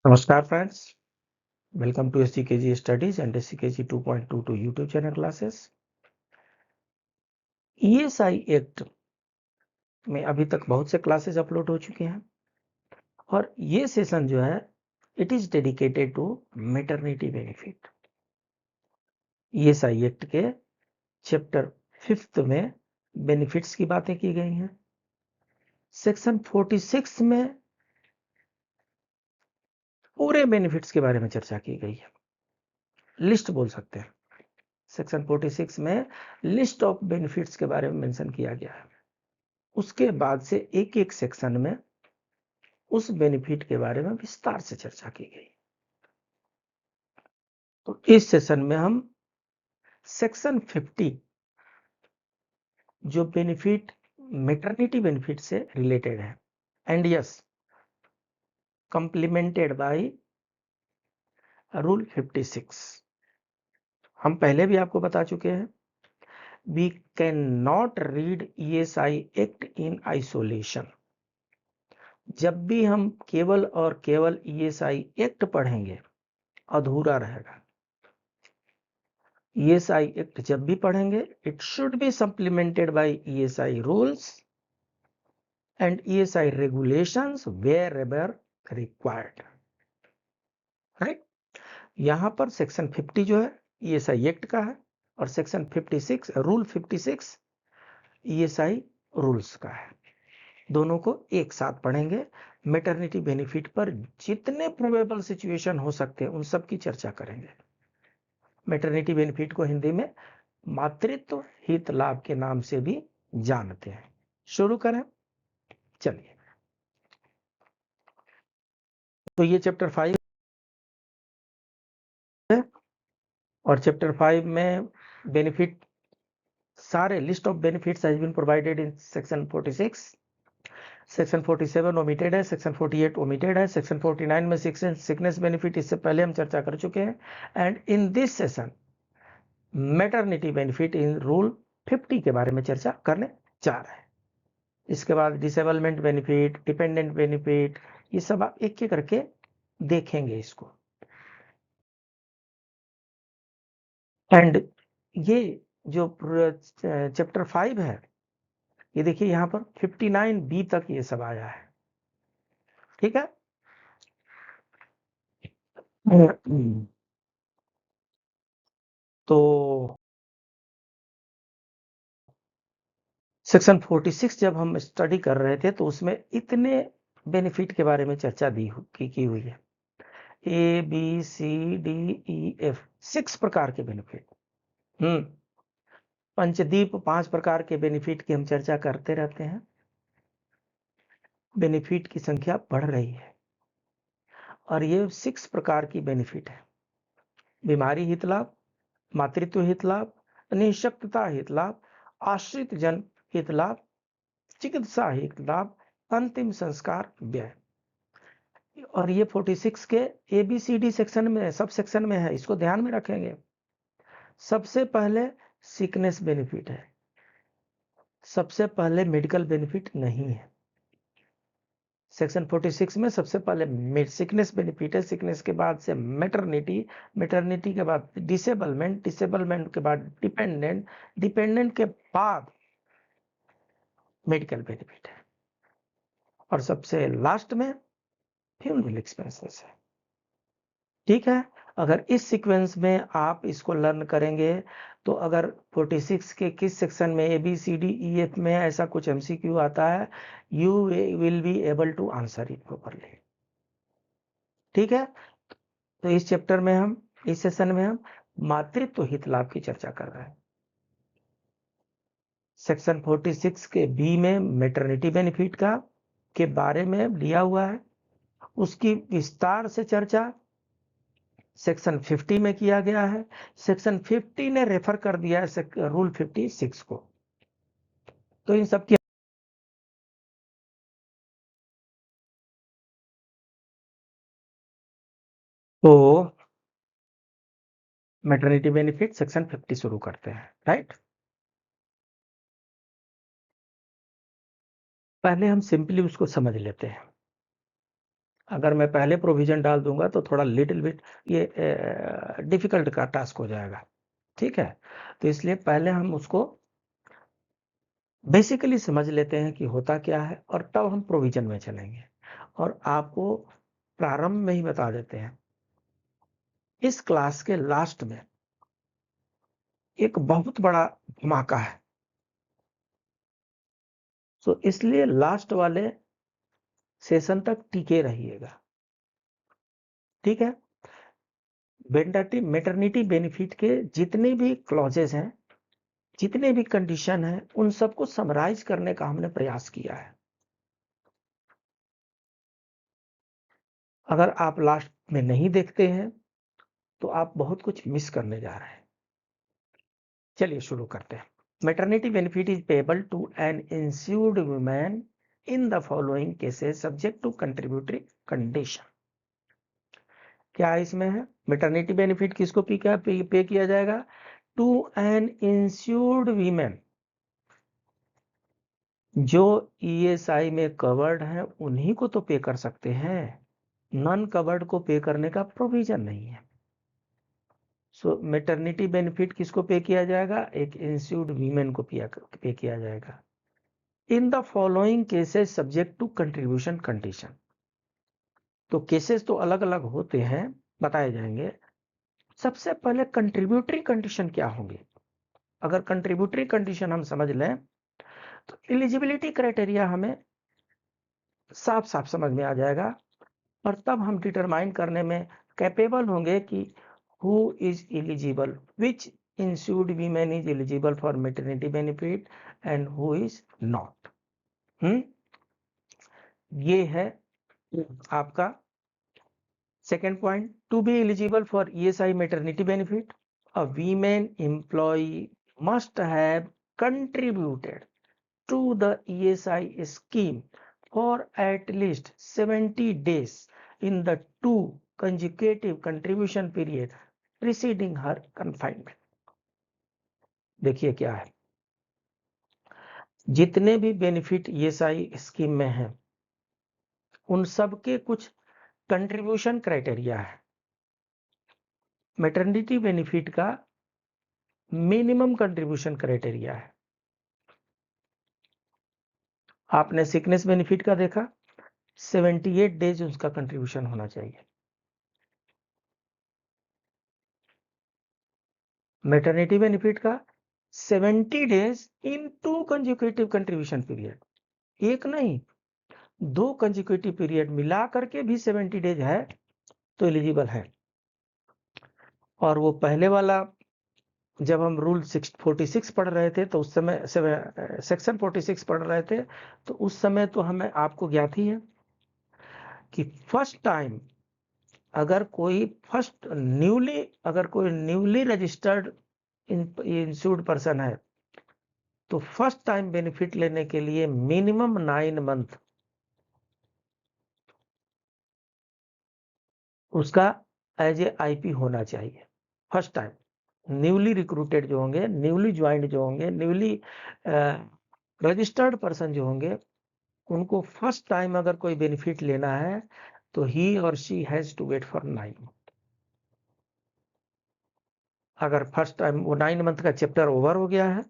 नमस्कार friends, welcome to SCKG studies and SCKG 2.22 YouTube channel classes. ESI act में अभी तक बहुत से क्लासेस अपलोड हो चुके हैं और ये सेशन जो है it is dedicated to maternity benefit. ESI act के चैप्टर 5 में बेनिफिट्स की बातें की गई हैं। सेक्शन 46 में पूरे बेनिफिट्स के बारे में चर्चा की गई है, लिस्ट बोल सकते हैं। सेक्शन 46 में लिस्ट ऑफ बेनिफिट्स के बारे में मेंशन किया गया है। उसके बाद से एक एक सेक्शन में उस बेनिफिट के बारे में विस्तार से चर्चा की गई। तो इस सेशन में हम सेक्शन 50 जो बेनिफिट मैटरनिटी बेनिफिट से रिलेटेड है and yes complemented by rule 56। हम पहले भी आपको बता चुके हैं, we can not read ESI act in isolation. जब भी हम केवल और केवल ESI एक्ट पढ़ेंगे अधूरा रहेगा। ESI एक्ट जब भी पढ़ेंगे it should be supplemented by ESI rules and ESI regulations wherever required, right. यहां पर सेक्शन 50 जो है ESI एक्ट का है और सेक्शन 56 रूल 56 ESI रूल्स का है। दोनों को एक साथ पढ़ेंगे। मैटरनिटी बेनिफिट पर जितने प्रोबेबल सिचुएशन हो सकते हैं उन सब की चर्चा करेंगे। मैटरनिटी बेनिफिट को हिंदी में मातृत्व हित लाभ के नाम से भी जानते हैं। शुरू करें, चलिए। तो ये चैप्टर 5 है और चैप्टर 5 में बेनिफिट सारे list of benefits has been provided in section 46। Section 47 omitted है, सेक्शन 48 ओमिटेड है, सेक्शन 49 में सिकनेस बेनिफिट इससे पहले हम चर्चा कर चुके हैं and in this session maternity benefit in rule 50 के बारे में चर्चा करने जा रहे हैं। इसके बाद डिसेबलमेंट बेनिफिट, डिपेंडेंट बेनिफिट, ये सब आप एक एक करके देखेंगे इसको। एंड ये जो चैप्टर 5 है, ये देखिए यहाँ पर 59B तक ये सब आया है, ठीक है। तो सेक्शन 46 जब हम स्टडी कर रहे थे तो उसमें इतने बेनिफिट के बारे में चर्चा की हुई है। ABCDEF 6 प्रकार के बेनिफिट। पंचदीप 5 प्रकार के बेनिफिट की हम चर्चा करते रहते हैं। बेनिफिट की संख्या बढ़ रही है और ये 6 प्रकार की बेनिफिट है। बीमारी हित लाभ, मातृत्व हित लाभ, निःशक्तता हित लाभ, आश्रित जन हित लाभ, चिकित्सा हित लाभ, अंतिम संस्कार व्यय। और ये 46 के ABCD सेक्शन में सब सेक्शन में है, इसको ध्यान में रखेंगे। सबसे पहले सिकनेस बेनिफिट है, सबसे पहले मेडिकल बेनिफिट नहीं है। सेक्शन 46 में सबसे पहले सिकनेस बेनिफिट है, सिकनेस के बाद से मैटरनिटी, मैटरनिटी के बाद डिसेबलमेंट, डिसेबलमेंट के बाद डिपेंडेंट, डिपेंडेंट के बाद मेडिकल बेनिफिट है और सबसे लास्ट में फ्यूनरल एक्सपेंसेस है, ठीक है। अगर इस सीक्वेंस में आप इसको लर्न करेंगे तो अगर 46 के किस सेक्शन में ABCDEF में ऐसा कुछ MCQ आता है, you will be able to answer it properly, ठीक है। तो इस चैप्टर में हम, इस सेशन में हम मातृत्व हित लाभ की चर्चा कर रहे हैं। सेक्शन 46 के B में मैटरनिटी बेनिफिट का के बारे में लिया हुआ है, उसकी विस्तार से चर्चा सेक्शन 50 में किया गया है। सेक्शन 50 ने रेफर कर दिया है रूल 56 को। तो इन सब की तो मैटरनिटी बेनिफिट सेक्शन 50 शुरू करते हैं, राइट। पहले हम सिंपली उसको समझ लेते हैं। अगर मैं पहले प्रोविजन डाल दूंगा तो थोड़ा लिटिल बिट ये डिफिकल्ट का टास्क हो जाएगा, ठीक है। तो इसलिए पहले हम उसको बेसिकली समझ लेते हैं कि होता क्या है, और तब हम प्रोविजन में चलेंगे। और आपको प्रारंभ में ही बता देते हैं, इस क्लास के लास्ट में एक बहुत बड़ा धमाका है, तो इसलिए लास्ट वाले सेशन तक टिके रहिएगा, ठीक है। मैटरनिटी बेनिफिट के जितने भी क्लॉजेस हैं, जितने भी कंडीशन हैं, उन सबको समराइज करने का हमने प्रयास किया है। अगर आप लास्ट में नहीं देखते हैं तो आप बहुत कुछ मिस करने जा रहे हैं। चलिए शुरू करते हैं। Maternity benefit is payable to an insured women in the following cases subject to contributory condition. क्या इसमें है? मैटरनिटी बेनिफिट किसको पे किया जाएगा? टू एन इंश्योर्ड वीमेन, जो ईएसआई में कवर्ड है उन्हीं को तो पे कर सकते हैं, नॉन कवर्ड को पे करने का प्रोविजन नहीं है। सो मैटरनिटी बेनिफिट किसको पे किया जाएगा? एक इंश्योर्ड वीमेन को पे किया जाएगा। In the following cases subject to contribution condition. तो केसेस तो अलग अलग होते हैं, बताए जाएंगे। सबसे पहले कंट्रीब्यूटरी कंडीशन क्या होंगे? अगर कंट्रीब्यूटरी कंडीशन हम समझ लें तो एलिजिबिलिटी क्राइटेरिया हमें साफ साफ समझ में आ जाएगा, और तब हम डिटरमाइन करने में कैपेबल होंगे कि who is eligible, which insured women is eligible for maternity benefit and who is not. ये है आपका second point. To be eligible for ESI maternity benefit, a women employee must have contributed to the ESI scheme for at least 70 days in the 2 consecutive contribution period preceding her confinement। देखिए क्या है, जितने भी benefit ESI scheme में हैं उन सब के कुछ कंट्रीब्यूशन क्राइटेरिया है। मैटरनिटी बेनिफिट का मिनिमम कंट्रीब्यूशन क्राइटेरिया है। आपने सिकनेस बेनिफिट का देखा, 78 डेज उसका कंट्रीब्यूशन होना चाहिए। मैटरनिटी बेनिफिट का 70 days in 2 consecutive contribution period, एक नहीं 2 कंजिक्यूटिव पीरियड मिला करके भी 70 डेज है तो एलिजिबल है। और वो पहले वाला जब हम रूल 46 पढ़ रहे थे तो उस समय सेक्शन 46 पढ़ रहे थे तो उस समय तो हमें आपको ज्ञात ही है कि फर्स्ट टाइम अगर कोई न्यूली रजिस्टर्ड इंश्योर्ड पर्सन है तो फर्स्ट टाइम बेनिफिट लेने के लिए मिनिमम 9 मंथ उसका एज ए आईपी होना चाहिए। फर्स्ट टाइम न्यूली रिक्रूटेड जो होंगे, न्यूली ज्वाइंट जो होंगे, न्यूली रजिस्टर्ड पर्सन जो होंगे, उनको फर्स्ट टाइम अगर कोई बेनिफिट लेना है तो ही और she has to wait for 9 month. अगर फर्स्ट टाइम वो 9 मंथ का चैप्टर ओवर हो गया है,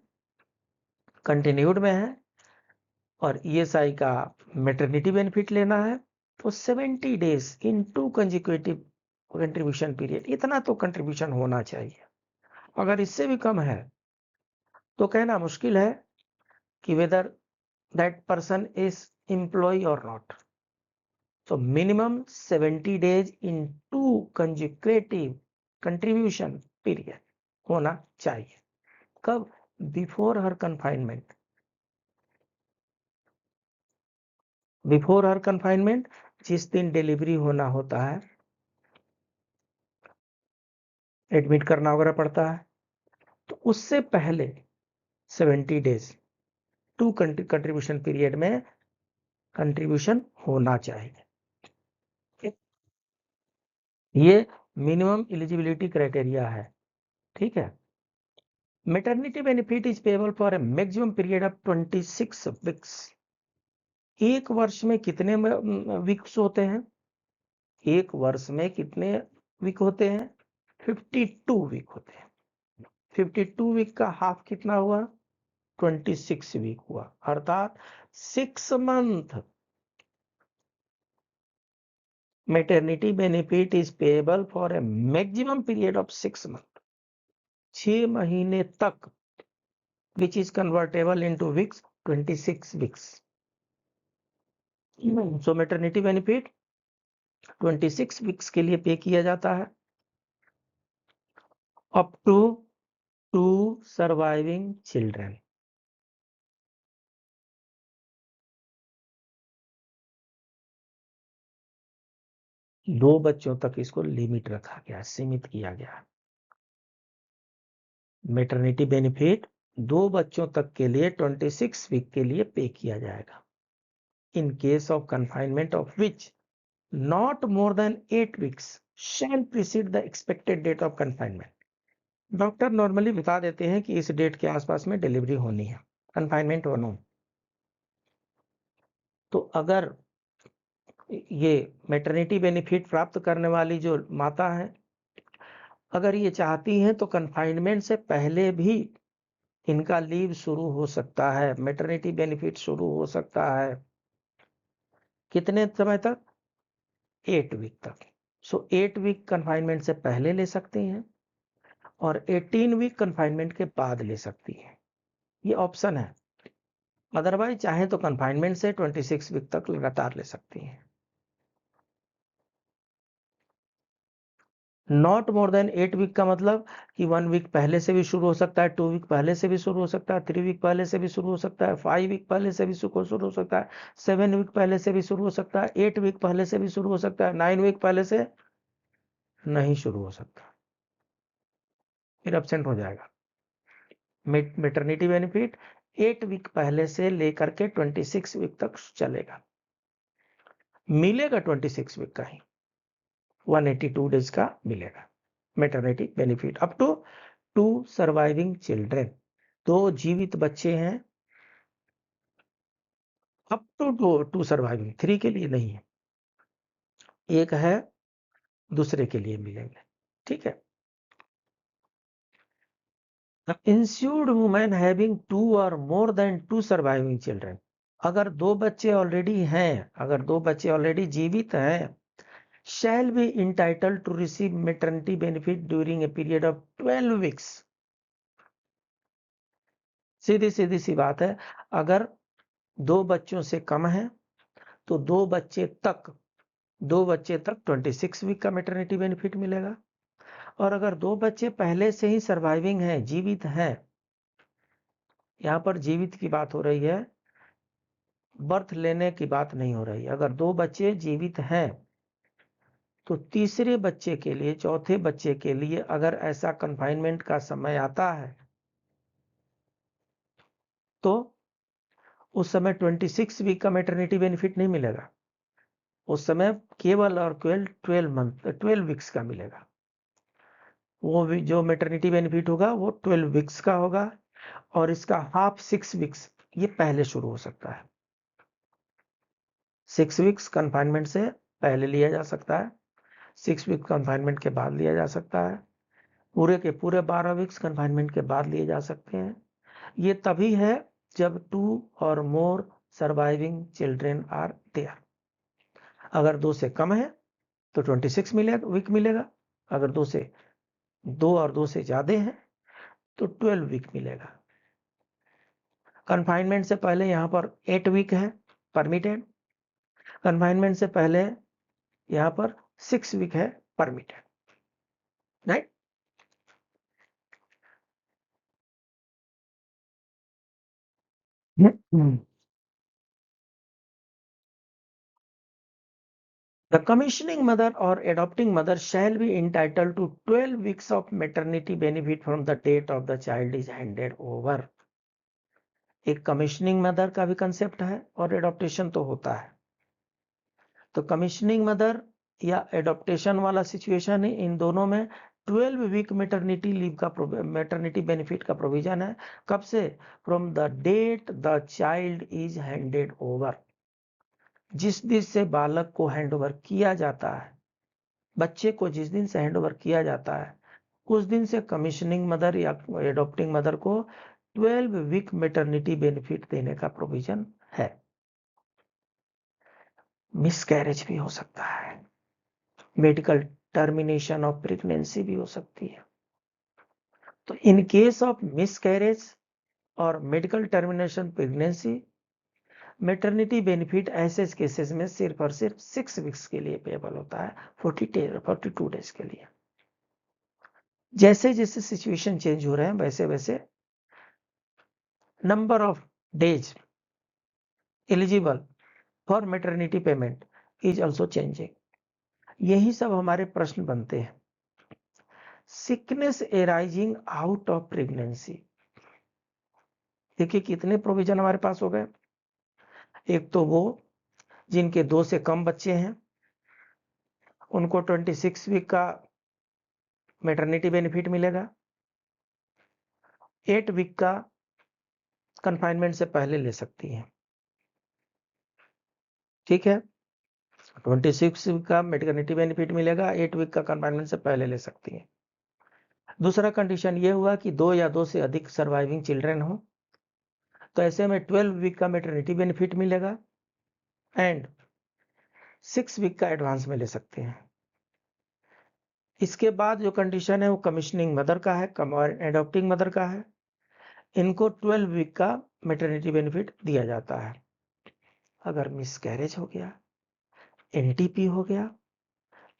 कंटिन्यूड में है, और ईएसआई का मैटरनिटी बेनिफिट लेना है तो 70 days in 2 consecutive contribution period, इतना तो कंट्रीब्यूशन होना चाहिए। अगर इससे भी कम है तो कहना मुश्किल है कि whether that person is employ और नॉट। तो minimum 70 days in 2 consecutive contribution period होना चाहिए। कब? Before her confinement. Before her confinement जिस दिन डिलीवरी होना होता है, एडमिट करना वगैरह पड़ता है, तो उससे पहले 70 डेज 2 कंट्रीब्यूशन पीरियड में कंट्रीब्यूशन होना चाहिए। ये मिनिमम एलिजिबिलिटी क्राइटेरिया है, ठीक है। Maternity benefit is payable for a maximum period of 26 weeks. एक वर्ष में कितने वीक्स होते हैं? एक वर्ष में कितने वीक होते हैं? 52 वीक होते हैं। 52 वीक का हाफ कितना हुआ? 26 वीक हुआ, अर्थात 6 month maternity benefit is payable for a maximum period of 6 months. 6 महीने तक, which is convertible into weeks, 26 weeks. So maternity benefit 26 weeks के लिए पे किया जाता है, up to 2 surviving children. दो बच्चों तक इसको लिमिट रखा गया, सीमित किया गया। मैटरनिटी बेनिफिट 2 बच्चों तक के लिए 26 वीक के लिए पे किया जाएगा, इन case of confinement of which not more than 8 weeks shall precede the expected date of confinement. Doctor normally बता देते हैं कि इस डेट के आसपास में डिलीवरी होनी है, कन्फाइनमेंट होना। तो अगर ये मैटरनिटी बेनिफिट प्राप्त करने वाली जो माता है, अगर ये चाहती हैं तो कन्फाइनमेंट से पहले भी इनका लीव शुरू हो सकता है, मैटरनिटी बेनिफिट शुरू हो सकता है। कितने समय तक? 8 वीक तक। सो 8 वीक कन्फाइनमेंट से पहले ले सकती हैं और 18 वीक कन्फाइनमेंट के बाद ले सकती हैं, ये ऑप्शन है। अदरवाइज चाहे तो कन्फाइनमेंट से 26 वीक तक लगातार ले सकती हैं। नॉट मोर देन 8 वीक का मतलब कि 1 वीक पहले से भी शुरू हो सकता है, 2 वीक पहले से भी शुरू हो सकता है, 3 वीक पहले से भी शुरू हो सकता है, 5 वीक पहले से भी शुरू हो सकता है, 7 वीक पहले से भी शुरू हो सकता है, 8 वीक पहले से भी शुरू हो सकता है, 9 वीक पहले से नहीं शुरू हो सकता, फिर एब्सेंट हो जाएगा। मैटरनिटी बेनिफिट 8 वीक पहले से लेकर के 26 वीक तक चलेगा, मिलेगा 26 वीक का ही, 182 डेज का मिलेगा maternity benefit up to 2 surviving children. 2 जीवित बच्चे हैं, अप टू 2 सर्वाइविंग, 3 के लिए नहीं है, एक है दूसरे के लिए मिलेंगे, ठीक है। इंश्योर्ड वुमेन हैविंग 2 और मोर देन 2 सर्वाइविंग चिल्ड्रेन, अगर 2 बच्चे ऑलरेडी हैं, अगर 2 बच्चे ऑलरेडी जीवित हैं, shall be entitled to receive maternity benefit during a period of 12 weeks. सीधी सीधी सी बात है, अगर 2 बच्चों से कम है तो 2 बच्चे तक 26 वीक का मैटरनिटी बेनिफिट मिलेगा, और अगर 2 बच्चे पहले से ही सर्वाइविंग हैं, जीवित हैं, यहां पर जीवित की बात हो रही है, बर्थ लेने की बात नहीं हो रही। अगर 2 बच्चे जीवित हैं तो तीसरे बच्चे के लिए, चौथे बच्चे के लिए अगर ऐसा कन्फाइनमेंट का समय आता है तो उस समय 26 वीक का मैटरनिटी बेनिफिट नहीं मिलेगा, उस समय केवल और केवल 12 वीक्स का मिलेगा। वो भी जो मैटरनिटी बेनिफिट होगा वो 12 वीक्स का होगा, और इसका हाफ 6 वीक्स ये पहले शुरू हो सकता है। 6 वीक्स कन्फाइनमेंट से पहले लिया जा सकता है, 6 वीक कन्फाइनमेंट के बाद लिया जा सकता है, पूरे के पूरे 12 वीक्स कन्फाइनमेंट के बाद लिए जा सकते हैं। ये तभी है जब 2 और मोर सर्वाइविंग चिल्ड्रेन आर देयर। अगर 2 से कम है तो 26 वीक मिलेगा, अगर 2 और 2 से ज्यादा है तो 12 वीक मिलेगा। कन्फाइनमेंट से पहले यहाँ पर 8 वीक है परमिटेड, कन्फाइनमेंट से पहले यहाँ पर 6 वीक है permitted, right. The commissioning mother or adopting mother shall be entitled to 12 weeks of maternity benefit from the date of the child is handed over. एक कमिश्निंग मदर का भी concept है और एडॉप्टेशन तो होता है। तो कमिश्निंग मदर या एडॉप्टेशन वाला सिचुएशन है, इन दोनों में 12 वीक मैटरनिटी लीव का मैटरनिटी बेनिफिट का प्रोविजन है। कब से? From the date the child is handed over, जिस दिन से बालक को हैंड ओवर किया जाता है बच्चे को जिस दिन से हैंड ओवर किया जाता है उस दिन से कमीशनिंग मदर या एडॉप्टिंग मदर को 12 वीक मैटरनिटी बेनिफिट देने का प्रोविजन है। मिसकैरेज भी हो सकता है, मेडिकल टर्मिनेशन ऑफ प्रेगनेंसी भी हो सकती है। तो इन केस ऑफ मिसकैरेज और medical termination pregnancy, maternity benefit ऐसे केसेस में सिर्फ और सिर्फ 6 वीक्स के लिए पेएबल होता है, 42 डेज के लिए। जैसे जैसे सिचुएशन चेंज हो रहे हैं वैसे वैसे number of days eligible for maternity payment is also changing. यही सब हमारे प्रश्न बनते हैं। Sickness arising out of pregnancy, देखिए कितने प्रोविजन हमारे पास हो गए। एक तो वो जिनके 2 से कम बच्चे हैं उनको 26 वीक का मैटरनिटी बेनिफिट मिलेगा, 8 वीक का कंफाइनमेंट से पहले ले सकती हैं। ठीक है, 26 वीक का मैटरनिटी बेनिफिट मिलेगा, 8 वीक का कंफाइनमेंट से पहले ले सकती हैं। दूसरा कंडीशन ये हुआ कि 2 या 2 से अधिक सर्वाइविंग चिल्ड्रन हो, तो ऐसे में 12 वीक का मैटरनिटी बेनिफिट मिलेगा एंड 6 वीक का एडवांस में ले सकते हैं। इसके बाद जो कंडीशन है वो कमीशनिंग मदर का है, एडॉप्टिंग मदर का है। इनको 12 वीक का मैटरनिटी बेनिफिट दिया जाता है। अगर मिसकैरेज हो गया, एनटीपी हो गया,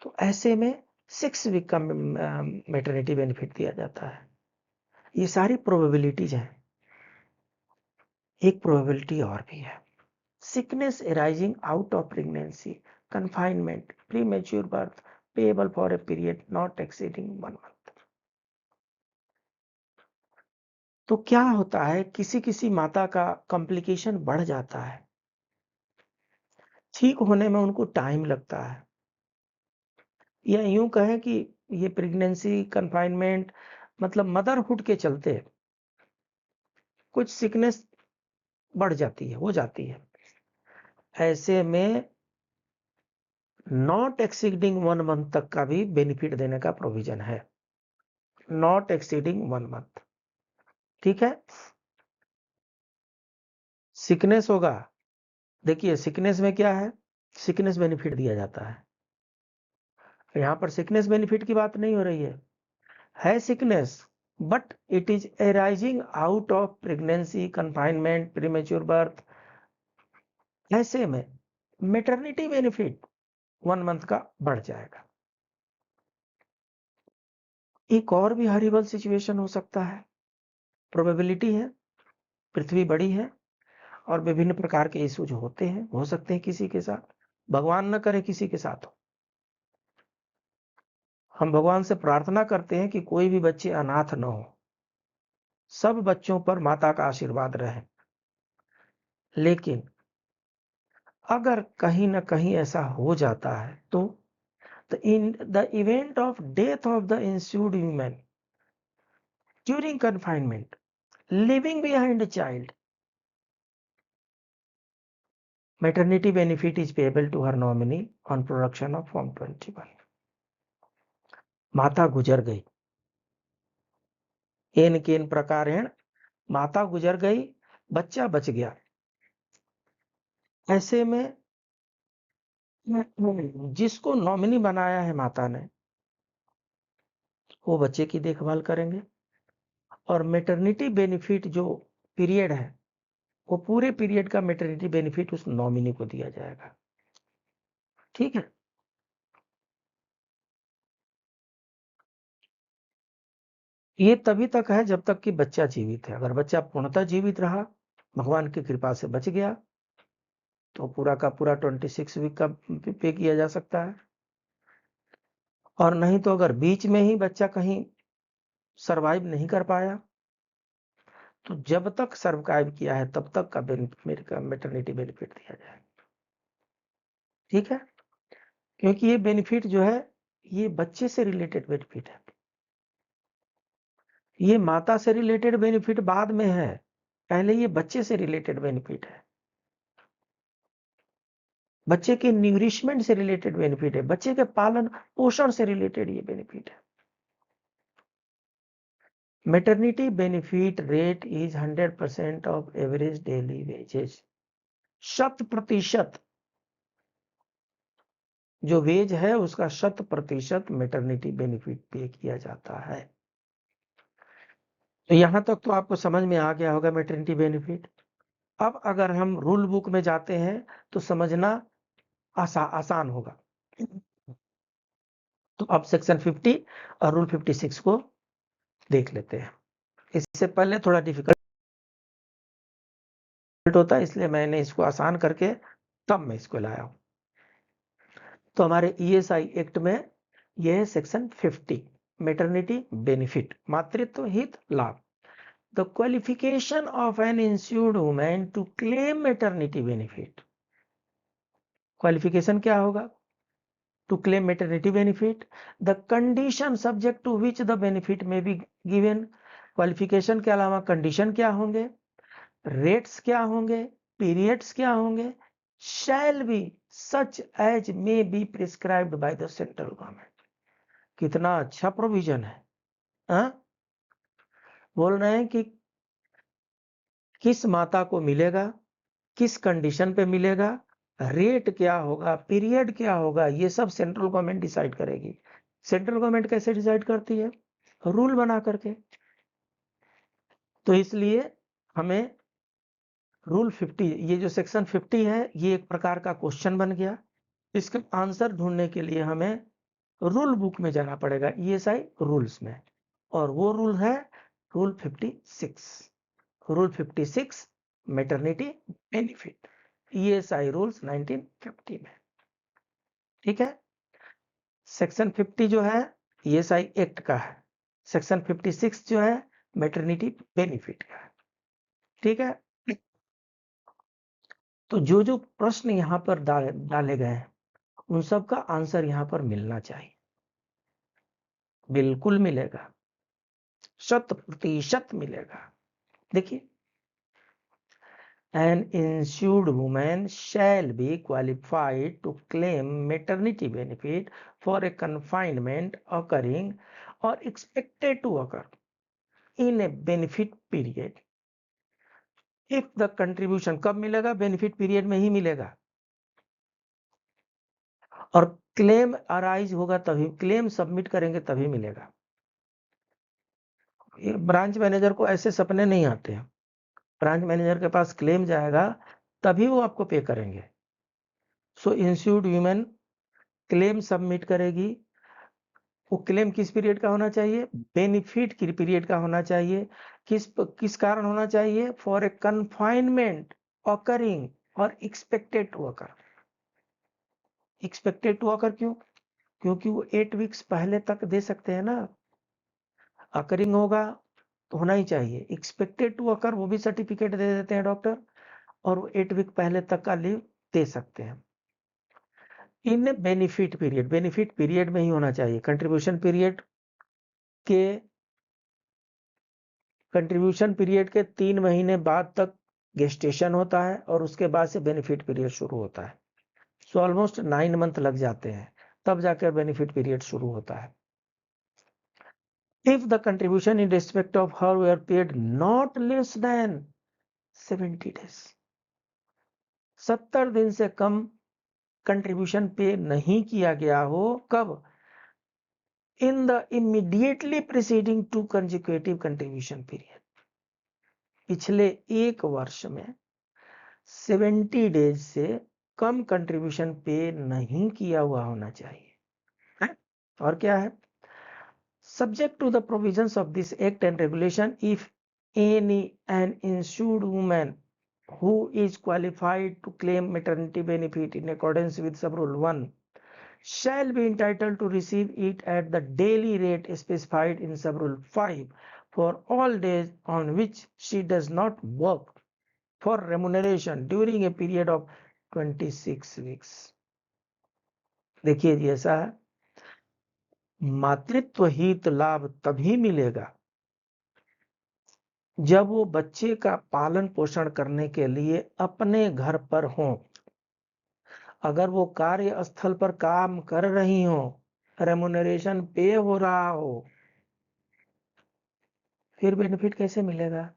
तो ऐसे में 6 वीक का मैटरनिटी बेनिफिट दिया जाता है। ये सारी प्रोबेबिलिटीज हैं। एक प्रोबेबिलिटी और भी है, sickness arising out of pregnancy, confinement, premature birth, payable for a period not exceeding 1 month। तो क्या होता है, किसी किसी माता का कॉम्प्लिकेशन बढ़ जाता है, ठीक होने में उनको टाइम लगता है, या यूं कहें कि ये प्रेगनेंसी कंफाइनमेंट मतलब मदरहुड के चलते कुछ सिकनेस बढ़ जाती है, हो जाती है। ऐसे में नॉट एक्सीडिंग 1 मंथ तक का भी बेनिफिट देने का प्रोविजन है, नॉट एक्सीडिंग 1 मंथ। ठीक है, सिकनेस होगा, देखिए सिकनेस में क्या है, सिकनेस बेनिफिट दिया जाता है। यहां पर सिकनेस बेनिफिट की बात नहीं हो रही है sickness, but it is arising out of pregnancy, confinement, premature birth. ऐसे में मैटरनिटी बेनिफिट 1 मंथ का बढ़ जाएगा। एक और भी हॉरिबल सिचुएशन हो सकता है, प्रोबेबिलिटी है, पृथ्वी बड़ी है और विभिन्न प्रकार के इश्यूज होते हैं, हो सकते हैं किसी के साथ, भगवान न करे किसी के साथ हो। हम भगवान से प्रार्थना करते हैं कि कोई भी बच्चे अनाथ न हो, सब बच्चों पर माता का आशीर्वाद रहे। लेकिन अगर कहीं ना कहीं ऐसा हो जाता है तो in the event of death of the ensued woman during confinement, leaving behind a child, maternity benefit is payable to her nominee on production of Form 21। माता गुजर गई, एन केन प्रकारेण माता गुजर गई, बच्चा बच गया। ऐसे में जिसको नॉमिनी बनाया है माता ने, वो बच्चे की देखभाल करेंगे और मैटरनिटी बेनिफिट जो पीरियड है वो पूरे पीरियड का मैटरनिटी बेनिफिट उस नॉमिनी को दिया जाएगा। ठीक है, ये तभी तक है जब तक कि बच्चा जीवित है। अगर बच्चा पूर्णतः जीवित रहा, भगवान की कृपा से बच गया, तो पूरा का पूरा 26 वीक का पे किया जा सकता है। और नहीं तो अगर बीच में ही बच्चा कहीं सरवाइव नहीं कर पाया, तो जब तक सरवाइव किया है तब तक का मैटरनिटी बेनिफिट दिया जाए। ठीक है, क्योंकि ये बेनिफिट जो है ये बच्चे से रिलेटेड बेनिफिट है, ये माता से रिलेटेड बेनिफिट बाद में है, पहले ये बच्चे से रिलेटेड बेनिफिट है। बच्चे के न्यूरिशमेंट से रिलेटेड बेनिफिट है, बच्चे के पालन पोषण से रिलेटेड ये बेनिफिट है। Maternity benefit rate is 100% of average daily wages. 100% जो वेज है उसका 100% मैटरनिटी बेनिफिट पे किया जाता है। तो यहां तक तो आपको समझ में आ गया होगा मैटरनिटी बेनिफिट। अब अगर हम रूल बुक में जाते हैं तो समझना आसान होगा। तो अब सेक्शन 50 और रूल 56 को देख लेते हैं। इससे पहले थोड़ा डिफिकल्ट होता है, इसलिए मैंने इसको आसान करके तब मैं इसको लाया हूं। तो हमारे ईएसआई एक्ट में यह है सेक्शन 50, मैटरनिटी बेनिफिट, मातृत्व हित लाभ। The qualification of an insured women to claim maternity benefit. Qualification क्या होगा? To claim maternity benefit, the condition subject to which the benefit may be given. Qualification के अलावा कंडीशन क्या होंगे, रेट्स क्या होंगे, पीरियड्स क्या होंगे। Shall be such as may be prescribed by the central government. कितना अच्छा प्रोविजन है। हा? बोल रहे हैं कि किस माता को मिलेगा, किस कंडीशन पे मिलेगा, रेट क्या होगा, पीरियड क्या होगा, ये सब सेंट्रल गवर्नमेंट डिसाइड करेगी। सेंट्रल गवर्नमेंट कैसे डिसाइड करती है? रूल बना करके। तो इसलिए हमें रूल 50, ये जो सेक्शन 50 है, ये एक प्रकार का क्वेश्चन बन गया। इसका आंसर ढूंढने के लिए हमें रूल बुक में जाना पड़ेगा, ईएसआई रूल्स में, और वो रूल है rule 56। Rule 56 maternity benefit, ESI rules 1950 में। ठीक है। सेक्शन 50 जो है ईएसआई एक्ट का है, सेक्शन 56 जो है मैटरनिटी बेनिफिट का है। ठीक है। तो जो जो प्रश्न यहाँ पर डाले गए हैं उन सब का आंसर यहाँ पर मिलना चाहिए। बिल्कुल मिलेगा, 100% मिलेगा। देखिए, an insured woman shall be qualified to claim maternity benefit for a confinement occurring or expected to occur in a benefit period if the contribution, कब मिलेगा? बेनिफिट पीरियड में ही मिलेगा। और क्लेम अराइज होगा तभी, क्लेम सबमिट करेंगे तभी मिलेगा। ब्रांच मैनेजर को ऐसे सपने नहीं आते हैं। ब्रांच मैनेजर के पास क्लेम जाएगा तभी वो आपको पे करेंगे। सो इंश्योर्ड वुमेन क्लेम सबमिट करेगी। वो क्लेम किस पीरियड का होना चाहिए? बेनिफिट की पीरियड का होना चाहिए। किस कारण होना चाहिए? फॉर ए कन्फाइनमेंट ऑकरिंग और expected to occur. Expected to occur क्यों? क्योंकि वो 8 वीक्स पहले तक दे सकते हैं ना। अकरिंग होगा तो होना ही चाहिए। एक्सपेक्टेड टू अकर वो भी सर्टिफिकेट दे देते हैं डॉक्टर, और वो 8 वीक पहले तक का लीव दे सकते हैं। In benefit period, benefit period में ही होना चाहिए। कंट्रीब्यूशन पीरियड के 3 महीने बाद तक गेस्टेशन होता है और उसके बाद से बेनिफिट पीरियड शुरू होता है। सो ऑलमोस्ट 9 मंथ लग जाते हैं, तब जाकर बेनिफिट पीरियड शुरू होता है। If the contribution in respect of her were paid not less than 70 days, 70 दिन से कम कंट्रीब्यूशन पे नहीं किया गया हो, कब? In the immediately preceding to consecutive contribution period, पिछले एक वर्ष में 70 डेज से कम कंट्रीब्यूशन पे नहीं किया हुआ होना चाहिए है? और क्या है? Subject to the provisions of this act and regulation, if any an insured women who is qualified to claim maternity benefit in accordance with sub rule 1 shall be entitled to receive it at the daily rate specified in sub rule 5 for all days on which she does not work for remuneration during a period of 26 weeks। देखिए जी, ऐसा है, मातृत्व हित लाभ तभी मिलेगा जब वो बच्चे का पालन पोषण करने के लिए अपने घर पर हों। अगर वो कार्य स्थल पर काम कर रही हो, रेमुनरेशन पे हो रहा हो, फिर बेनिफिट कैसे मिलेगा?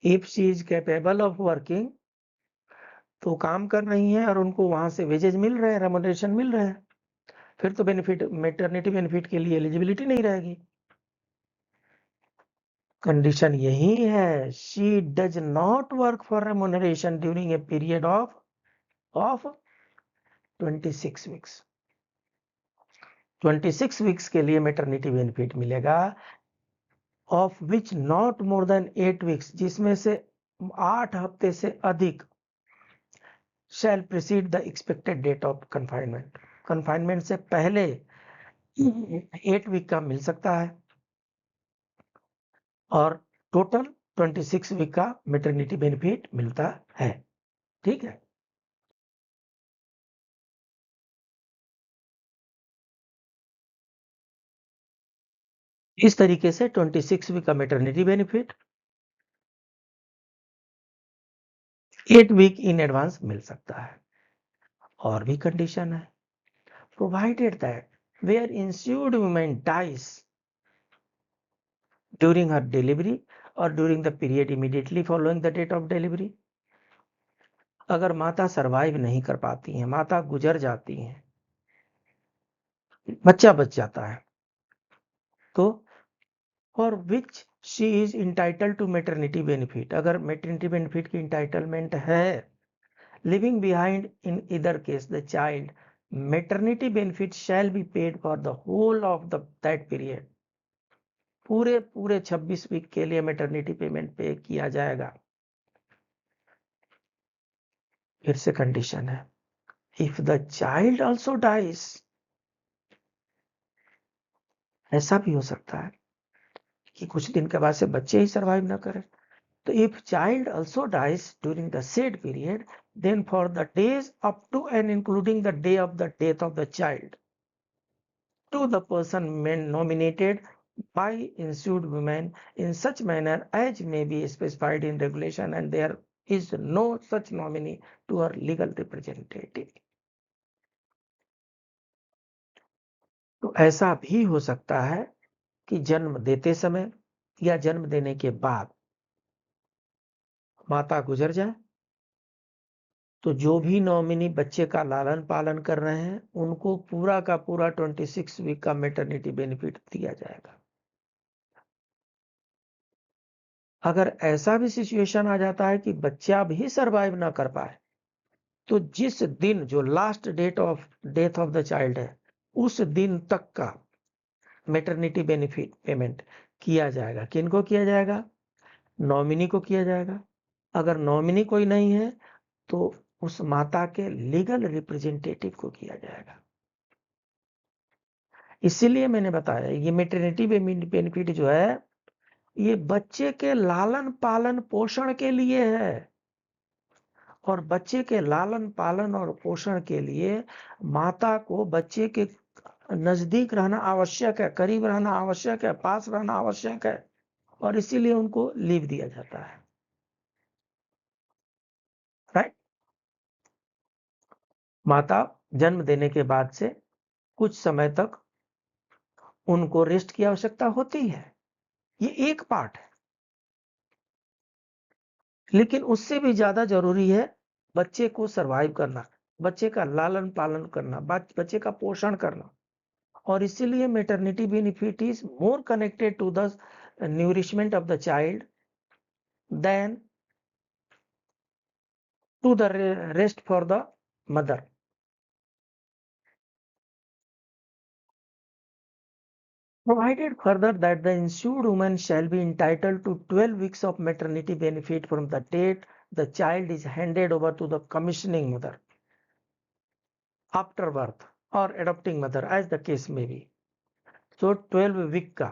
If she is capable of working, तो काम कर रही हैं और उनको वहां से वेजेज मिल रहे हैं, रेमुनरेशन मिल रहे हैं, फिर तो बेनिफिट, मैटरनिटी बेनिफिट के लिए एलिजिबिलिटी नहीं रहेगी। कंडीशन यही है, she does not work for remuneration during a period of 26 weeks. 26 weeks के लिए मैटरनिटी बेनिफिट मिलेगा, of which not more than 8 weeks, जिसमें से 8 हफ्ते से अधिक shall precede the expected date of confinement. Confinement से पहले 8 वीक का मिल सकता है और टोटल 26 वीक का मैटरनिटी बेनिफिट मिलता है। ठीक है, इस तरीके से 26 वीक का maternity benefit 8 week in advance मिल सकता है। और भी कंडीशन है, provided that where insured women dies during her delivery or during the period immediately following the date of delivery। अगर माता सरवाइव नहीं कर पाती हैं, माता गुजर जाती हैं, बच्चा बच जाता है, तो for which she is entitled to maternity benefit, अगर मैटरनिटी बेनिफिट की इंटाइटलमेंट है, living behind in either case the child, maternity benefit shall be paid for the whole of the that period. पूरे 26 वीक के लिए maternity payment पे किया जाएगा। फिर से कंडीशन है, if the child also dies, ऐसा भी हो सकता है कि कुछ दिन के बाद से बच्चे ही सर्वाइव ना करें, तो if child also dies during the said period, then for the days up to and including the day of the death of the child, to the person nominated by ensued women in such manner as may be specified in regulation and there is no such nominee to her legal representative। तो ऐसा भी हो सकता है कि जन्म देते समय या जन्म देने के बाद माता गुजर जाए, तो जो भी नॉमिनी बच्चे का लालन पालन कर रहे हैं उनको पूरा का पूरा 26 वीक का मैटरनिटी बेनिफिट दिया जाएगा। अगर ऐसा भी सिचुएशन आ जाता है कि बच्चा भी सरवाइव ना कर पाए, तो जिस दिन जो last date of death of the child है, उस दिन तक का मैटरनिटी बेनिफिट पेमेंट किया जाएगा। किनको किया जाएगा? नॉमिनी को किया जाएगा। अगर नॉमिनी कोई नहीं है तो उस माता के लीगल रिप्रेजेंटेटिव को किया जाएगा। इसीलिए मैंने बताया ये मैटरनिटी बेनिफिट जो है ये बच्चे के लालन पालन पोषण के लिए है, और बच्चे के लालन पालन और पोषण के लिए माता को बच्चे के नजदीक रहना आवश्यक है, करीब रहना आवश्यक है, पास रहना आवश्यक है, और इसीलिए उनको लीव दिया जाता है। राइट। माता जन्म देने के बाद से कुछ समय तक उनको रेस्ट की आवश्यकता होती है, ये एक पार्ट है, लेकिन उससे भी ज्यादा जरूरी है बच्चे को सरवाइव करना, बच्चे का लालन पालन करना, बच्चे का पोषण करना, और इसीलिए maternity benefit is more connected to the nourishment of the child than to the rest for the mother। Provided further that the ensued woman shall be entitled to 12 weeks of maternity benefit from the date the child is handed over to the commissioning mother after birth or adopting mother as the case may be। तो 12 week का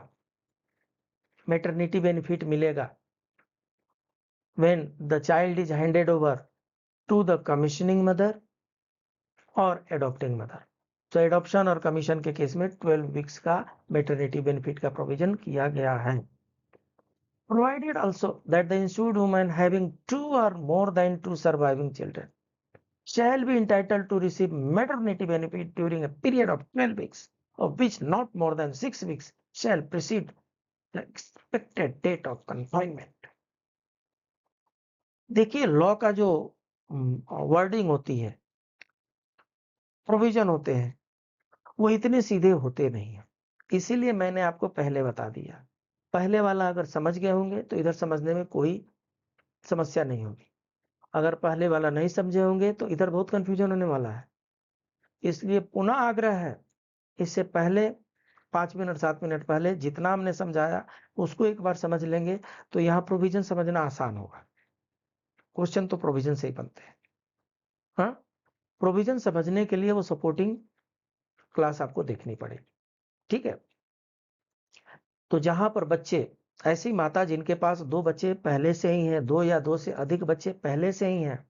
maternity benefit मिलेगा when the child is handed over to the commissioning mother or adopting mother। तो adoption और commission के case में 12 weeks का maternity benefit का provision किया गया है। Provided also that the ensued woman having 2 or more than 2 surviving children, shall be entitled to receive maternity benefit during a period of 12 weeks, of which not more than 6 weeks shall precede the expected date of confinement. देखिए law का जो wording होती है, provision होते हैं, वो इतने सीधे होते नहीं है, इसीलिए मैंने आपको पहले बता दिया। पहले वाला अगर समझ गए होंगे तो इधर समझने में कोई समस्या नहीं होगी, अगर पहले वाला नहीं समझे होंगे तो इधर बहुत कंफ्यूजन होने वाला है। इसलिए पुनः आग्रह है, इससे पहले 5 मिनट 7 मिनट पहले जितना हमने समझाया उसको एक बार समझ लेंगे तो यहाँ प्रोविजन समझना आसान होगा। क्वेश्चन तो प्रोविजन से ही बनते हैं। हाँ, प्रोविजन समझने के लिए वो सपोर्टिंग क्लास आपको देखनी पड़ेगी, ठीक है। तो जहां पर बच्चे, ऐसी माता जिनके पास 2 बच्चे पहले से ही हैं, 2 या 2 से अधिक बच्चे पहले से ही हैं,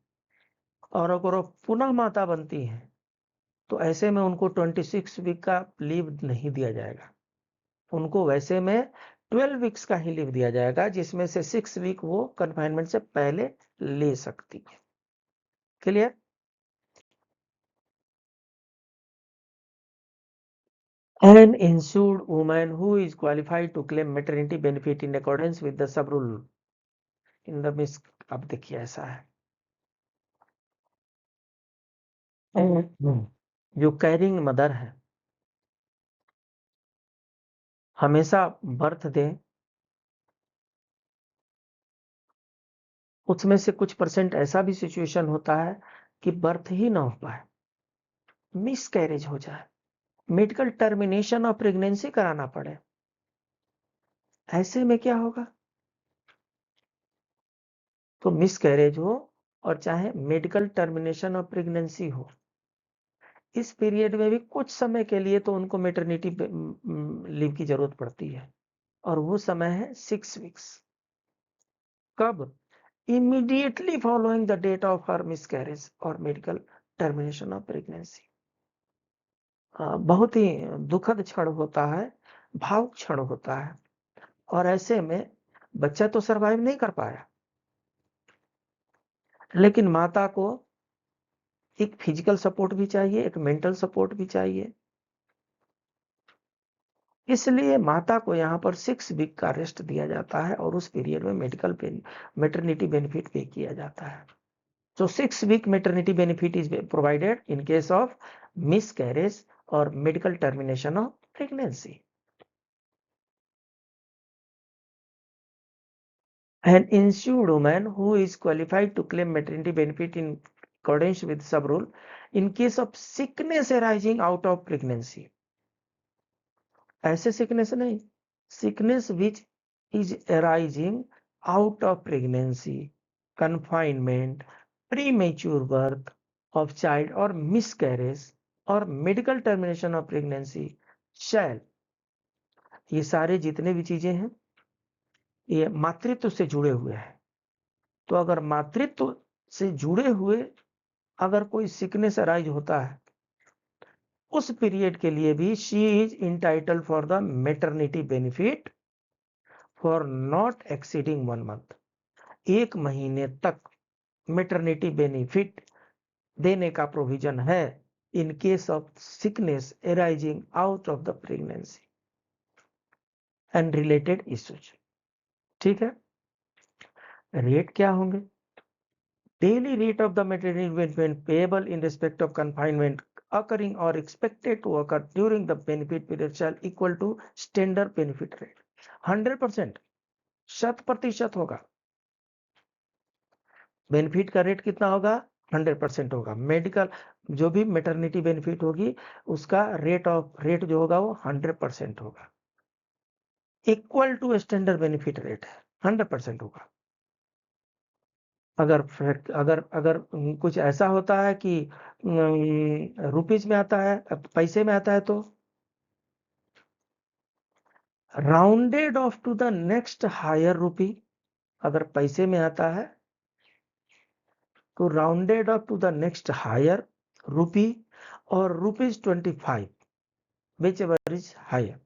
और अगर वो पुनः माता बनती हैं तो ऐसे में उनको 26 वीक का लीव नहीं दिया जाएगा, उनको वैसे में 12 वीक्स का ही लीव दिया जाएगा, जिसमें से 6 वीक वो कन्फाइनमेंट से पहले ले सकती है। Clear? An insured woman who is qualified to claim maternity benefit in accordance with the sub rule in the MISC, अब देखिए ऐसा है, जो कैरिंग मदर है हमेशा बर्थ दे, उसमें से कुछ % ऐसा भी सिचुएशन होता है कि बर्थ ही ना हो पाए, मिस कैरेज हो जाए, मेडिकल टर्मिनेशन ऑफ प्रेगनेंसी कराना पड़े, ऐसे में क्या होगा? तो मिस कैरेज हो और चाहे मेडिकल टर्मिनेशन ऑफ प्रेगनेंसी हो, इस पीरियड में भी कुछ समय के लिए तो उनको मैटरनिटी लीव की जरूरत पड़ती है, और वो समय है 6 वीक्स। कब? Immediately following the date of her miscarriage और मेडिकल टर्मिनेशन ऑफ प्रेगनेंसी। बहुत ही दुखद क्षण होता है, भावुक क्षण होता है, और ऐसे में बच्चा तो सरवाइव नहीं कर पाया, लेकिन माता को एक फिजिकल सपोर्ट भी चाहिए, एक मेंटल सपोर्ट भी चाहिए, इसलिए माता को यहाँ पर 6 वीक का रेस्ट दिया जाता है और उस पीरियड में मैटरनिटी बेनिफिट पे किया जाता है। So 6 week maternity benefit is provided in case of miscarriage or medical termination of pregnancy. An insured woman who is qualified to claim maternity benefit in accordance with sub rule in case of sickness arising out of pregnancy. ऐसे sickness नहीं, sickness which is arising out of pregnancy, confinement, premature birth of child or miscarriage और medical termination of pregnancy शैल, ये सारे जितने भी चीजें हैं ये मातृत्व से जुड़े हुए हैं। तो अगर मातृत्व से जुड़े हुए अगर कोई सिकनेस अराइज होता है, उस पीरियड के लिए भी she is entitled for the maternity benefit for not exceeding 1 month. 1 महीने तक मैटरनिटी बेनिफिट देने का प्रोविजन है in case of sickness arising out of the pregnancy and related issues। ठीक है, रेट क्या होंगे? Daily rate of the maternity benefit payable in respect of confinement occurring or expected to occur during the benefit period shall equal to standard benefit rate। 100%, 100% होगा। Benefit का rate कितना होगा? 100% होगा। Medical जो भी मैटरनिटी बेनिफिट होगी उसका rate जो होगा वो 100% होगा, equal to standard benefit rate है, 100% होगा। अगर अगर अगर कुछ ऐसा होता है कि रुपीज में आता है, पैसे में आता है, तो rounded off to the next higher rupee. अगर पैसे में आता है तो rounded off to the next higher rupee और ₹25 विच एवर इज हायर।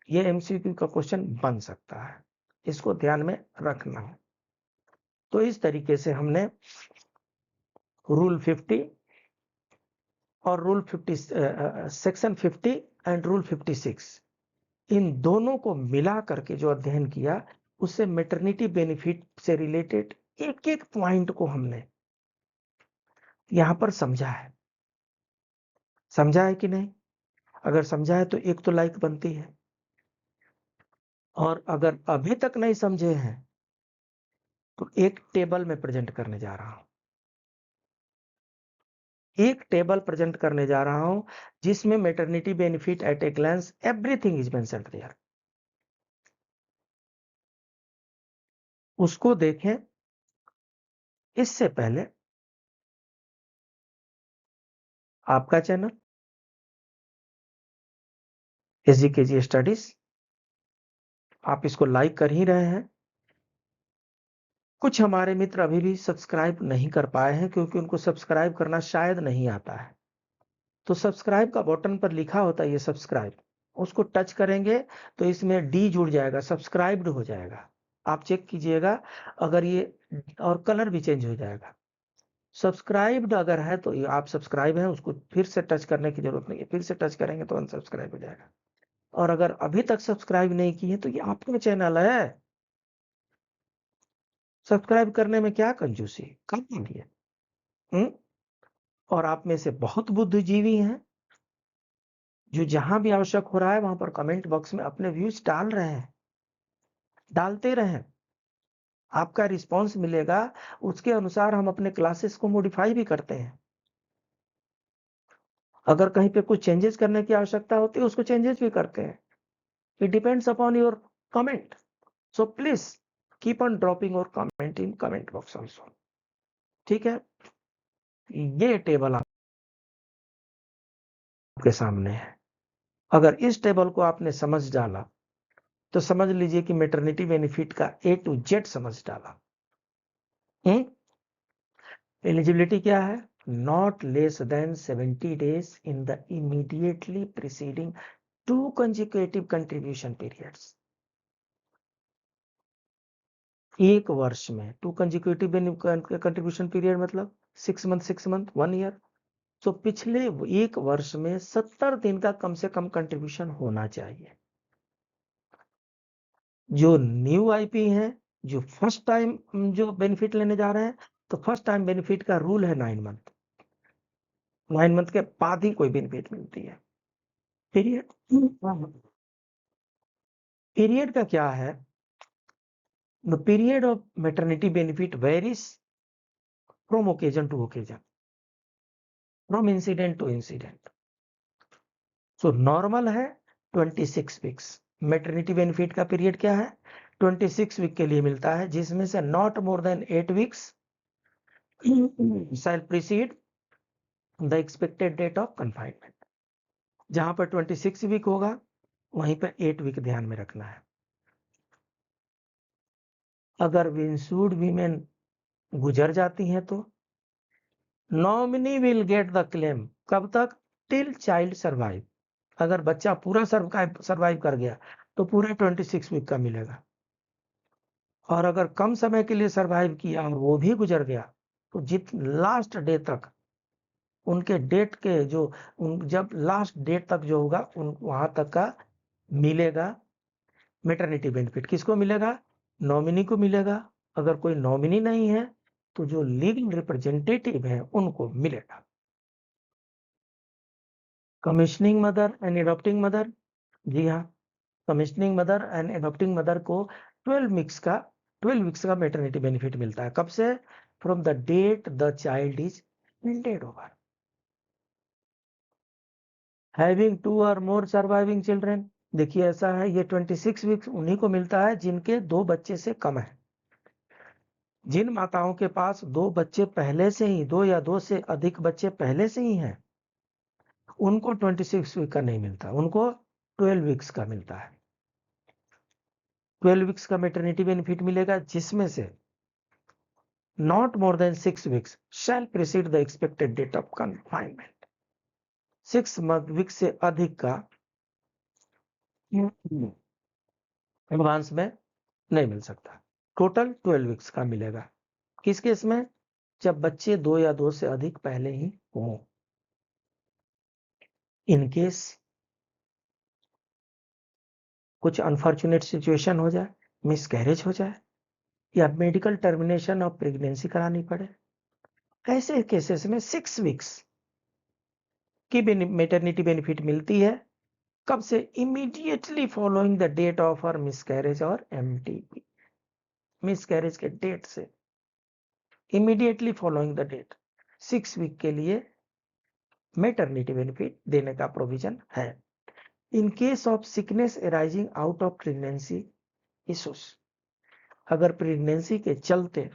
ये एमसीक्यू का क्वेश्चन बन सकता है, इसको ध्यान में रखना है। तो इस तरीके से हमने रूल 50 और रूल 50 सेक्शन 50 एंड रूल 56, इन दोनों को मिला करके जो अध्ययन किया, उससे मैटरनिटी बेनिफिट से रिलेटेड एक एक पॉइंट को हमने यहां पर समझा है। समझा है कि नहीं? अगर समझा है तो एक तो लाइक बनती है, और अगर अभी तक नहीं समझे हैं तो एक टेबल में प्रेजेंट करने जा रहा हूं, एक टेबल प्रेजेंट करने जा रहा हूं जिसमें maternity benefit at a glance everything is mentioned there. उसको देखें। इससे पहले आपका चैनल एसजीकेजी स्टडीज, आप इसको लाइक कर ही रहे हैं। कुछ हमारे मित्र अभी भी सब्सक्राइब नहीं कर पाए हैं क्योंकि उनको सब्सक्राइब करना शायद नहीं आता है। तो सब्सक्राइब का बटन पर लिखा होता है ये सब्सक्राइब, उसको टच करेंगे तो इसमें डी जुड़ जाएगा, सब्सक्राइब्ड हो जाएगा। आप चेक कीजिएगा, अगर ये और कलर भी चेंज हो जाएगा। सब्सक्राइब्ड अगर है तो आप सब्सक्राइब हैं, उसको फिर से टच करने की जरूरत नहीं है, फिर से टच करेंगे तो अनसब्सक्राइब हो जाएगा। और अगर अभी तक सब्सक्राइब नहीं किए तो ये आपका चैनल है, सब्सक्राइब करने में क्या कंजूसी, कर लीजिए। और आप में से बहुत बुद्धिजीवी हैं जो जहां भी आवश्यक हो रहा है वहां पर कमेंट बॉक्स में अपने व्यूज डाल रहे हैं, डालते रहें। आपका रिस्पांस मिलेगा, उसके अनुसार हम अपने क्लासेस को मॉडिफाई भी करते हैं। अगर कहीं पे कुछ चेंजेस करने की आवश्यकता होती है उसको चेंजेस भी करते हैं। It depends upon your comment, so please keep on dropping और comment in comment box also. ठीक है, ये टेबल आपके सामने है। अगर इस टेबल को आपने समझ डाला तो समझ लीजिए कि मैटरनिटी बेनिफिट का ए टू जेड समझ डाला। एलिजिबिलिटी क्या है? Not less than 70 days in the immediately preceding 2 consecutive contribution periods. एक वर्ष में 2 consecutive कंट्रीब्यूशन पीरियड मतलब 6 month 6 month 1 year। तो पिछले एक वर्ष में 70 दिन का कम से कम कंट्रीब्यूशन होना चाहिए। जो न्यू आईपी है, जो फर्स्ट टाइम जो बेनिफिट लेने जा रहे हैं, तो फर्स्ट टाइम बेनिफिट का रूल है 9 मंथ। 9 मंथ के बाद ही कोई बेनिफिट मिलती है। पीरियड, पीरियड का क्या है? The period of maternity benefit varies from occasion to occasion, from incident to incident. So normal है 26 वीक्स। मैटरनिटी बेनिफिट का पीरियड क्या है? 26 वीक के लिए मिलता है, जिसमें से not more than 8 weeks shall precede the expected date of confinement. जहां पर 26 वीक होगा वहीं पर 8 वीक ध्यान में रखना है। अगर इंश्योर्ड वीमेन गुजर जाती हैं तो nominee will get the claim. कब तक? Till child survive. अगर बच्चा पूरा सर्वाइव कर गया तो पूरा 26 वीक का मिलेगा। और अगर कम समय के लिए सर्वाइव किया और वो भी गुजर गया तो जित लास्ट डे तक उनके डेट के जो जब लास्ट डेट तक जो होगा वहां तक का मिलेगा मैटरनिटी बेनिफिट। किसको मिलेगा? नॉमिनी को मिलेगा। अगर कोई नॉमिनी नहीं है तो जो लीगल रिप्रेजेंटेटिव है उनको मिलेगा। Commissioning mother and adopting mother, जी हाँ, commissioning mother and adopting mother को 12 वीक्स का मैटरनिटी बेनिफिट मिलता है। कब से? From the date the child is handed over. Having 2 और मोर सर्वाइविंग चिल्ड्रेन, देखिए ऐसा है, ये 26 वीक्स उन्हीं को मिलता है जिनके 2 बच्चे से कम है। जिन माताओं के पास 2 बच्चे पहले से ही, 2 या 2 से अधिक बच्चे पहले से ही हैं, उनको 26 वीक का नहीं मिलता, उनको 12 वीक्स का मिलता है। 12 वीक्स का मैटरनिटी बेनिफिट मिलेगा, जिसमें से not more than 6 weeks shall precede the expected date of confinement. 6 week से अधिक का एडवांस में नहीं मिल सकता। टोटल 12 वीक्स का मिलेगा। किस केस में? जब बच्चे 2 या 2 से अधिक पहले ही हों। इन केस कुछ अनफॉर्चुनेट सिचुएशन हो जाए, मिसकैरेज हो जाए या मेडिकल टर्मिनेशन ऑफ प्रेगनेंसी करानी पड़े, ऐसे केसेस में 6 वीक्स की मैटरनिटी बेनिफिट मिलती है। कब से? Immediately following the date of और मिसकैरेज और एमटीपी। मिसकैरेज के डेट से immediately following the date 6 week के लिए मैटरनिटी बेनिफिट देने का प्रोविजन है। In case of sickness arising out of pregnancy issues, अगर प्रेगनेंसी के चलते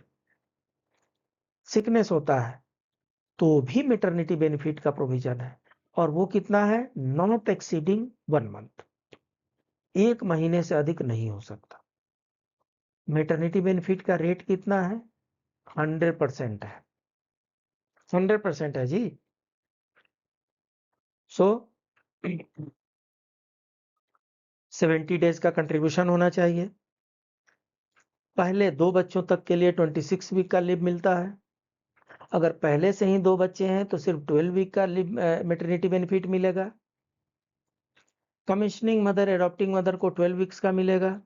सिकनेस होता है तो भी मैटरनिटी बेनिफिट का प्रोविजन है, और वो कितना है? नॉट एक्सीडिंग 1 मंथ, 1 महीने से अधिक नहीं हो सकता। मैटरनिटी बेनिफिट का रेट कितना है? 100% है, 100% है जी। सो 70 डेज का कंट्रीब्यूशन होना चाहिए। पहले 2 बच्चों तक के लिए 26 वीक का लीव मिलता है। अगर पहले से ही 2 बच्चे हैं तो सिर्फ 12 वीक का लीव मैटरनिटी बेनिफिट मिलेगा। कमिश्निंग मदर, एडॉप्टिंग मदर को 12 वीक्स का मिलेगा।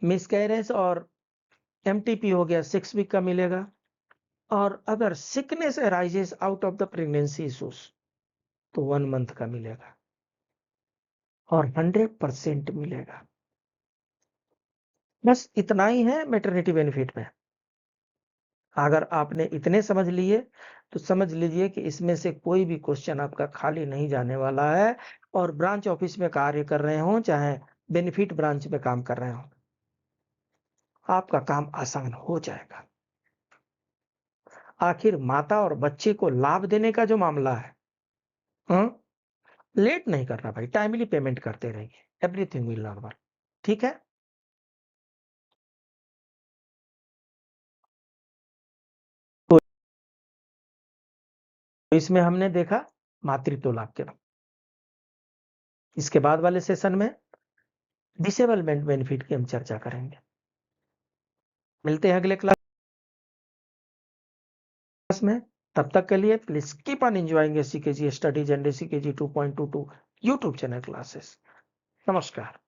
मिसकैरेज और एमटीपी हो गया 6 वीक का मिलेगा। और अगर sickness arises out of the pregnancy issues तो 1 मंथ का मिलेगा और 100% मिलेगा। बस इतना ही है मैटरनिटी बेनिफिट में। अगर आपने इतने समझ लिए तो समझ लीजिए कि इसमें से कोई भी क्वेश्चन आपका खाली नहीं जाने वाला है। और ब्रांच ऑफिस में कार्य कर रहे हो, चाहे बेनिफिट ब्रांच में काम कर रहे हो, आपका काम आसान हो जाएगा। आखिर माता और बच्चे को लाभ देने का जो मामला है, लेट नहीं करना भाई, टाइमली पेमेंट करते रहिए, एवरीथिंग विल नॉर्मल। ठीक है। तो इसमें हमने देखा मातृत्व लाभ के नाम। इसके बाद वाले सेशन में डिसेबलमेंट बेनिफिट की हम चर्चा करेंगे। मिलते हैं अगले क्लास में। तब तक के लिए please keep on enjoying SCKG studies and SCKG 2.22 YouTube channel classes. नमस्कार।